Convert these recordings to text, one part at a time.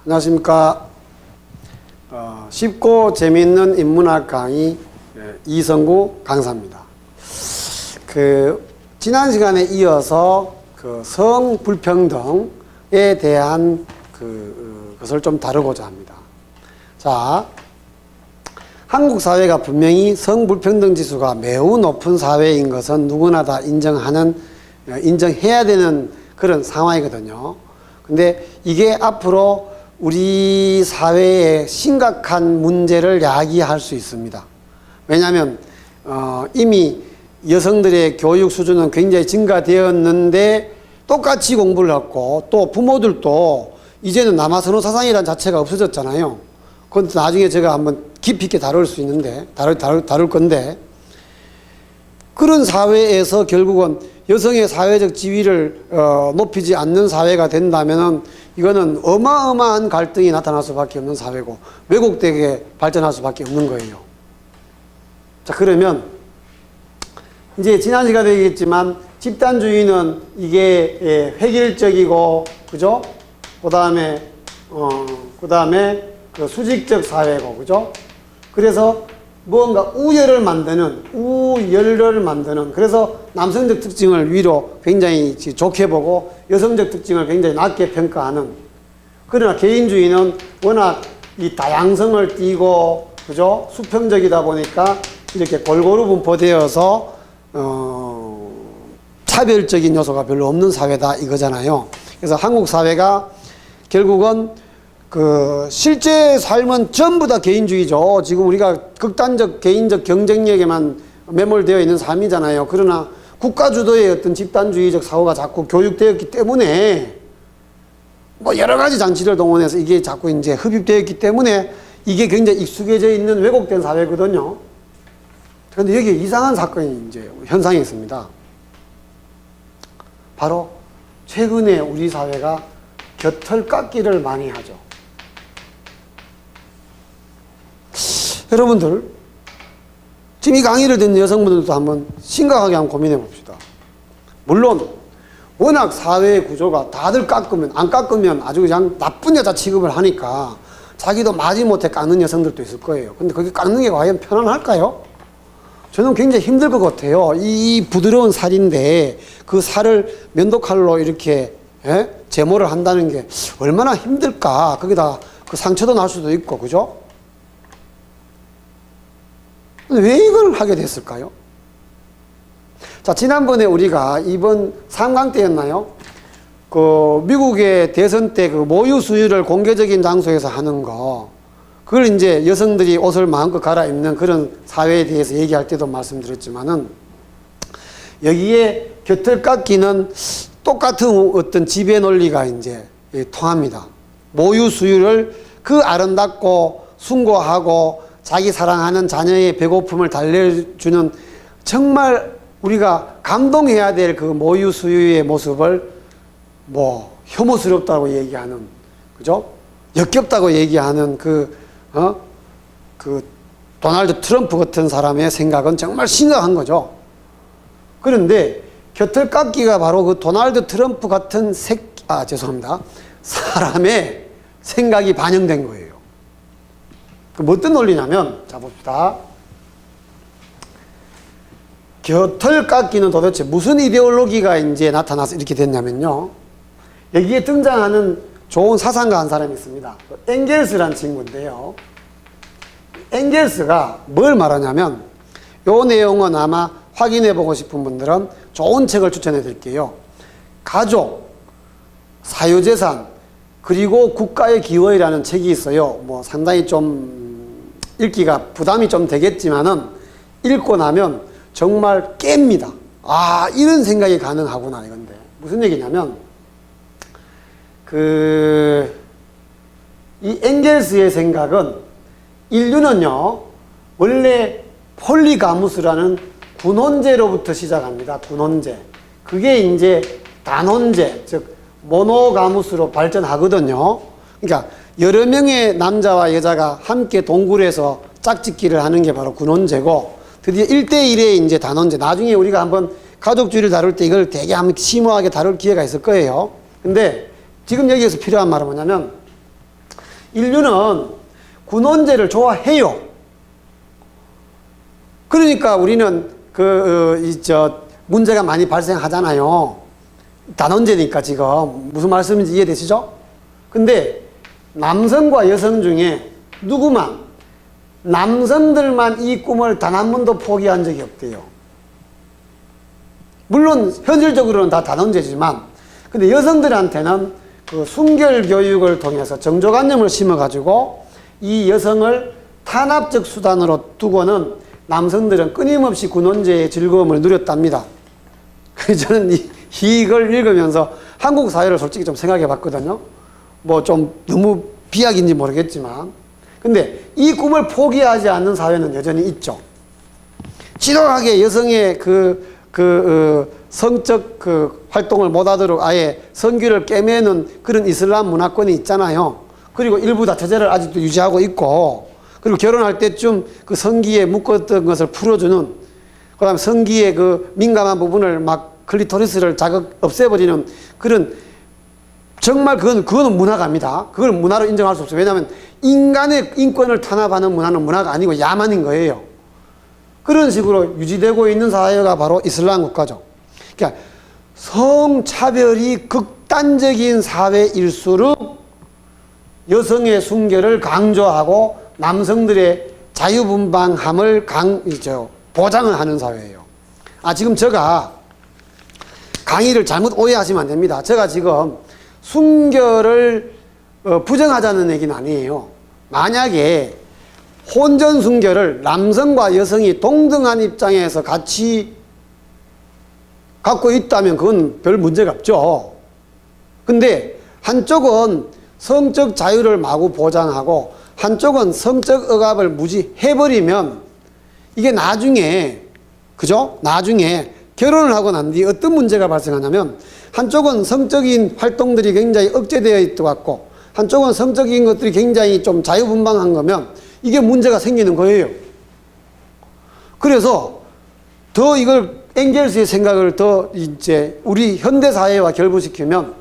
안녕하십니까. 쉽고 재미있는 인문학 강의 이성구 강사입니다. 지난 시간에 이어서 성불평등에 대한 것을 좀 다루고자 합니다. 자, 한국 사회가 분명히 성불평등 지수가 매우 높은 사회인 것은 누구나 다 인정해야 되는 그런 상황이거든요. 근데 이게 앞으로 우리 사회에 심각한 문제를 야기할 수 있습니다. 왜냐하면 이미 여성들의 교육 수준은 굉장히 증가되었는데 똑같이 공부를 했고 또 부모들도 이제는 남아선호 사상이라는 자체가 없어졌잖아요. 그건 나중에 제가 한번 깊이 있게 다룰 수 있는데 다룰 건데, 그런 사회에서 결국은 여성의 사회적 지위를 높이지 않는 사회가 된다면은 이거는 어마어마한 갈등이 나타날 수밖에 없는 사회고 왜곡되게 발전할 수밖에 없는 거예요. 자, 그러면 이제 지난 시간에 얘기했지만 집단주의는 이게 획일적이고, 그죠? 그다음에 수직적 사회고, 그죠? 그래서 무언가 우열을 만드는, 그래서 남성적 특징을 위로 굉장히 좋게 보고 여성적 특징을 굉장히 낮게 평가하는, 그러나 개인주의는 워낙 이 다양성을 띠고, 그죠? 수평적이다 보니까 이렇게 골고루 분포되어서 차별적인 요소가 별로 없는 사회다 이거잖아요. 그래서 한국 사회가 결국은 실제 삶은 전부 다 개인주의죠. 지금 우리가 극단적 개인적 경쟁력에만 매몰되어 있는 삶이잖아요. 그러나 국가주도의 어떤 집단주의적 사고가 자꾸 교육되었기 때문에 뭐 여러 가지 장치를 동원해서 이게 자꾸 이제 흡입되었기 때문에 이게 굉장히 익숙해져 있는 왜곡된 사회거든요. 그런데 여기에 이상한 사건이 이제 현상이 있습니다. 바로 최근에 우리 사회가 곁털 깎기를 많이 하죠. 여러분들, 지금 이 강의를 듣는 여성분들도 한번 심각하게 한번 고민해 봅시다. 물론 워낙 사회 구조가 다들 안 깎으면 아주 그냥 나쁜 여자 취급을 하니까 자기도 마지못해 깎는 여성들도 있을 거예요. 근데 그게 깎는 게 과연 편안할까요? 저는 굉장히 힘들 것 같아요. 이 부드러운 살인데 그 살을 면도칼로 이렇게 제모를 한다는 게 얼마나 힘들까. 거기다 그 상처도 날 수도 있고, 그죠? 왜 이걸 하게 됐을까요? 자, 지난번에 우리가 이번 3강 때였나요? 미국의 대선 때 모유 수유를 공개적인 장소에서 하는 거, 그걸 이제 여성들이 옷을 마음껏 갈아입는 그런 사회에 대해서 얘기할 때도 말씀드렸지만은, 여기에 곁을 깎기는 똑같은 어떤 지배 논리가 이제 통합니다. 모유 수유를 그 아름답고 숭고하고 자기 사랑하는 자녀의 배고픔을 달래주는 정말 우리가 감동해야 될 그 모유 수유의 모습을 뭐 혐오스럽다고 얘기하는, 그죠? 역겹다고 얘기하는 그 도널드 트럼프 같은 사람의 생각은 정말 심각한 거죠. 그런데 곁을 깎기가 바로 그 도널드 트럼프 같은 사람의 생각이 반영된 거예요. 뭐 어떤 논리냐면, 자 봅시다. 곁을 깎기는 도대체 무슨 이데올로기가 이제 나타나서 이렇게 됐냐면요. 여기에 등장하는 좋은 사상가 한 사람이 있습니다. 엥겔스라는 친구인데요. 엥겔스가 뭘 말하냐면, 요 내용은 아마 확인해 보고 싶은 분들은 좋은 책을 추천해 드릴게요. 가족, 사유재산, 그리고 국가의 기여이라는 책이 있어요. 뭐 상당히 좀 읽기가 부담이 좀 되겠지만은 읽고 나면 정말 깹니다. 아, 이런 생각이 가능하구나 이건데. 무슨 얘기냐면, 이 엥겔스의 생각은 인류는요, 원래 폴리가무스라는 군혼제로부터 시작합니다. 군혼제. 그게 이제 단혼제, 즉 모노가무스로 발전하거든요. 그러니까 여러 명의 남자와 여자가 함께 동굴에서 짝짓기를 하는 게 바로 군혼제고, 드디어 1대1의 이제 단혼제. 나중에 우리가 한번 가족주의를 다룰 때 이걸 되게 한번 심오하게 다룰 기회가 있을 거예요. 근데 지금 여기에서 필요한 말은 뭐냐면, 인류는 군원제를 좋아해요. 그러니까 우리는 문제가 많이 발생하잖아요. 단원제니까 지금 무슨 말씀인지 이해되시죠? 근데 남성과 여성 중에 누구만 남성들만 이 꿈을 단 한 번도 포기한 적이 없대요. 물론 현실적으로는 다 단원제지만 근데 여성들한테는 그 순결 교육을 통해서 정조관념을 심어가지고 이 여성을 탄압적 수단으로 두고는 남성들은 끊임없이 군원제의 즐거움을 누렸답니다. 그래서 저는 이걸 읽으면서 한국 사회를 솔직히 좀 생각해 봤거든요. 뭐 좀 너무 비약인지 모르겠지만. 근데 이 꿈을 포기하지 않는 사회는 여전히 있죠. 지독하게 여성의 성적 활동을 못하도록 아예 성기를 꿰매는 그런 이슬람 문화권이 있잖아요. 그리고 일부 다처제를 아직도 유지하고 있고, 그리고 결혼할 때쯤 그 성기에 묶었던 것을 풀어주는, 그 다음에 성기의 그 민감한 부분을 막 클리토리스를 없애버리는 그런, 정말 그거는 문화가입니다. 그걸 문화로 인정할 수 없어요. 왜냐하면 인간의 인권을 탄압하는 문화는 문화가 아니고 야만인 거예요. 그런 식으로 유지되고 있는 사회가 바로 이슬람 국가죠. 그러니까 성차별이 극단적인 사회일수록 여성의 순결을 강조하고 남성들의 자유분방함을 보장을 하는 사회예요. 지금 제가 강의를 잘못 오해하시면 안 됩니다. 제가 지금 순결을 부정하자는 얘기는 아니에요. 만약에 혼전 순결을 남성과 여성이 동등한 입장에서 같이 갖고 있다면 그건 별 문제가 없죠. 근데 한쪽은 성적 자유를 마구 보장하고 한쪽은 성적 억압을 무지해버리면 이게 나중에, 그죠? 나중에 결혼을 하고 난 뒤에 어떤 문제가 발생하냐면 한쪽은 성적인 활동들이 굉장히 억제되어 있는 것 같고 한쪽은 성적인 것들이 굉장히 좀 자유분방한 거면 이게 문제가 생기는 거예요. 그래서 더 이걸 엥겔스의 생각을 더 이제 우리 현대사회와 결부시키면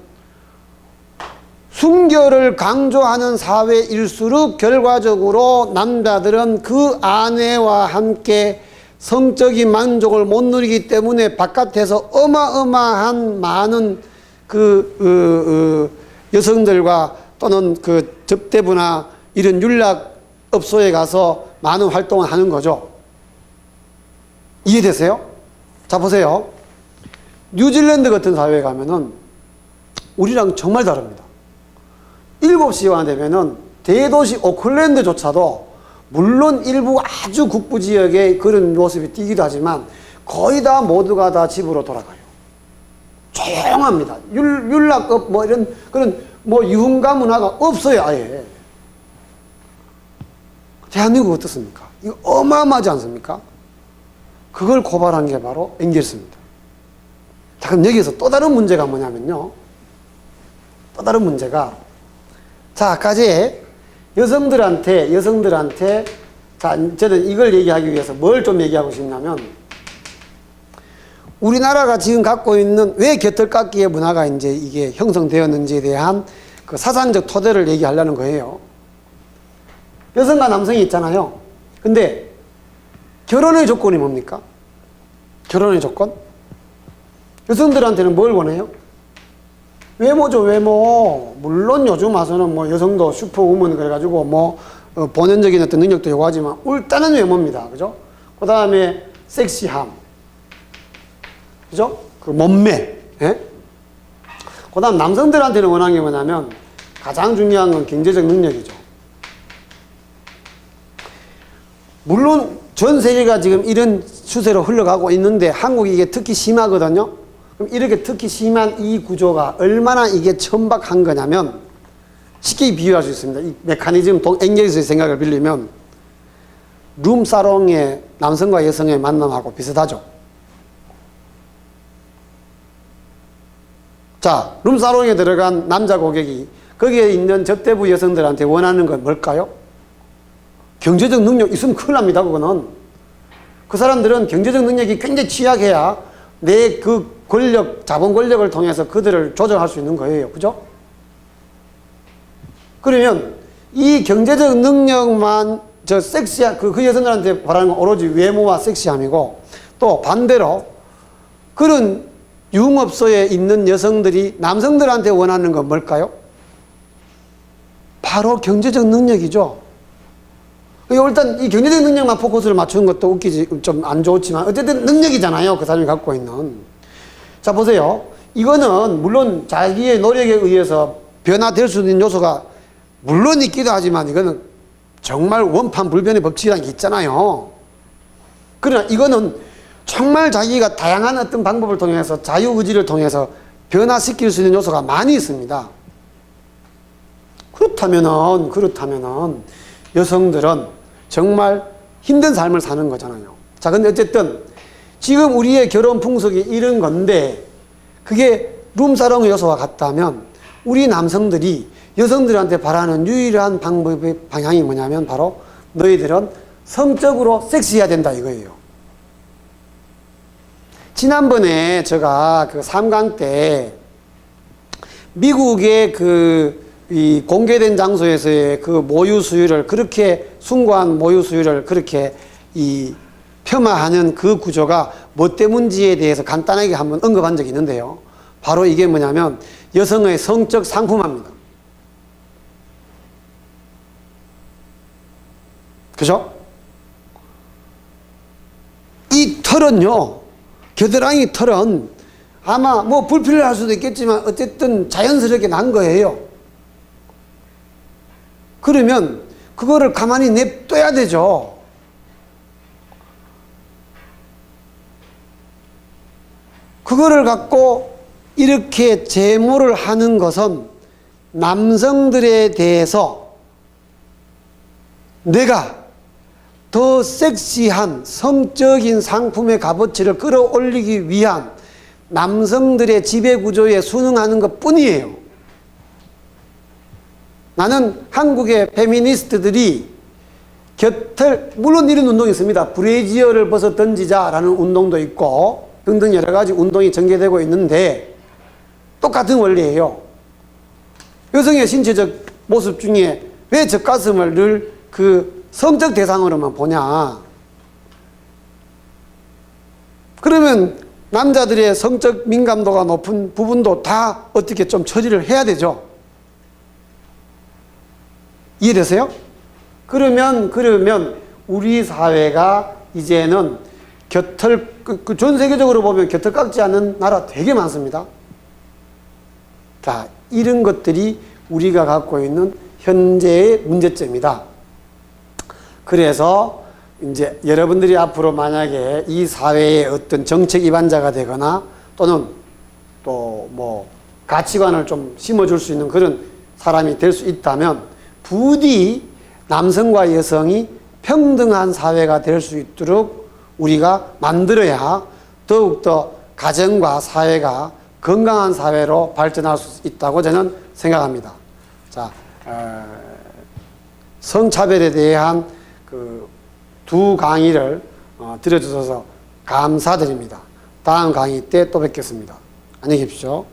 순결을 강조하는 사회일수록 결과적으로 남자들은 그 아내와 함께 성적인 만족을 못 누리기 때문에 바깥에서 어마어마한 많은 여성들과 또는 그 접대부나 이런 윤락업소에 가서 많은 활동을 하는 거죠. 이해되세요? 자, 보세요. 뉴질랜드 같은 사회에 가면은 우리랑 정말 다릅니다. 7시가 되면은 대도시 오클랜드조차도 물론 일부 아주 국부 지역에 그런 모습이 띄기도 하지만 거의 다 모두가 다 집으로 돌아가요. 조용합니다. 윤락업 뭐 이런 그런 뭐 유흥가 문화가 없어요, 아예. 대한민국 어떻습니까? 이거 어마어마하지 않습니까? 그걸 고발한 게 바로 엥겔스입니다. 자, 그럼 여기서 또 다른 문제가 뭐냐면요. 또 다른 문제가, 자, 아까지 여성들한테, 자, 저는 이걸 얘기하기 위해서 뭘 좀 얘기하고 싶냐면, 우리나라가 지금 갖고 있는 왜 겨털깎기의 문화가 이제 이게 형성되었는지에 대한 그 사상적 토대를 얘기하려는 거예요. 여성과 남성이 있잖아요. 근데 결혼의 조건이 뭡니까? 결혼의 조건? 여성들한테는 뭘 원해요? 외모죠, 외모. 물론 요즘 와서는 뭐 여성도 슈퍼우먼 그래가지고 뭐 본연적인 어떤 능력도 요구하지만 일단은 외모입니다. 그죠? 그 다음에 섹시함. 그죠? 그 몸매. 예? 그 다음 남성들한테는 원하는 게 뭐냐면 가장 중요한 건 경제적 능력이죠. 물론 전 세계가 지금 이런 추세로 흘러가고 있는데 한국이 이게 특히 심하거든요. 그럼 이렇게 특히 심한 이 구조가 얼마나 이게 천박한 거냐면 쉽게 비유할 수 있습니다. 이 메커니즘 엥겔스의 생각을 빌리면 룸사롱의 남성과 여성의 만남하고 비슷하죠. 자, 룸사롱에 들어간 남자 고객이 거기에 있는 접대부 여성들한테 원하는 건 뭘까요? 경제적 능력 있으면 큰일 납니다. 그거는 그 사람들은 경제적 능력이 굉장히 취약해야 내 그 권력, 자본 권력을 통해서 그들을 조정할 수 있는 거예요. 그죠? 그러면 이 경제적 능력만 저 섹시한 그 여성들한테 바라는 건 오로지 외모와 섹시함이고, 또 반대로 그런 유흥업소에 있는 여성들이 남성들한테 원하는 건 뭘까요? 바로 경제적 능력이죠. 일단 이 경제적 능력만 포커스를 맞추는 것도 웃기지, 좀 안 좋지만 어쨌든 능력이잖아요, 그 사람이 갖고 있는. 자, 보세요. 이거는 물론 자기의 노력에 의해서 변화될 수 있는 요소가 물론 있기도 하지만 이거는 정말 원판불변의 법칙이라는 게 있잖아요. 그러나 이거는 정말 자기가 다양한 어떤 방법을 통해서 자유의지를 통해서 변화시킬 수 있는 요소가 많이 있습니다. 그렇다면은 여성들은 정말 힘든 삶을 사는 거잖아요. 자, 근데 어쨌든 지금 우리의 결혼 풍속이 이런 건데 그게 룸사롱 요소와 같다면 우리 남성들이 여성들한테 바라는 유일한 방법의 방향이 뭐냐면 바로 너희들은 성적으로 섹시해야 된다 이거예요. 지난번에 제가 그 3강 때 미국의 이 공개된 장소에서의 그 모유 수유를 그렇게 숭고한 모유 수유를 그렇게 폄하하는 그 구조가 뭐 때문인지에 대해서 간단하게 한번 언급한 적이 있는데요. 바로 이게 뭐냐면 여성의 성적 상품화입니다. 그죠? 이 털은요, 겨드랑이 털은 아마 뭐 불필요할 수도 있겠지만 어쨌든 자연스럽게 난 거예요. 그러면 그거를 가만히 냅둬야 되죠. 그거를 갖고 이렇게 제모를 하는 것은 남성들에 대해서 내가 더 섹시한 성적인 상품의 값어치를 끌어올리기 위한 남성들의 지배구조에 순응하는 것 뿐이에요. 나는 한국의 페미니스트들이 물론 이런 운동이 있습니다. 브래지어를 벗어 던지자라는 운동도 있고 등등 여러 가지 운동이 전개되고 있는데 똑같은 원리예요. 여성의 신체적 모습 중에 왜 젖가슴을 늘 그 성적 대상으로만 보냐? 그러면 남자들의 성적 민감도가 높은 부분도 다 어떻게 좀 처리를 해야 되죠. 이해되세요? 그러면 우리 사회가 이제는 전 세계적으로 보면 곁을 깎지 않는 나라 되게 많습니다. 자, 이런 것들이 우리가 갖고 있는 현재의 문제점이다. 그래서 이제 여러분들이 앞으로 만약에 이 사회의 어떤 정책 입안자가 되거나 또는 또 뭐 가치관을 좀 심어줄 수 있는 그런 사람이 될 수 있다면 부디 남성과 여성이 평등한 사회가 될 수 있도록 우리가 만들어야 더욱더 가정과 사회가 건강한 사회로 발전할 수 있다고 저는 생각합니다. 자, 성차별에 대한 그 두 강의를 들어주셔서 감사드립니다. 다음 강의 때 또 뵙겠습니다. 안녕히 계십시오.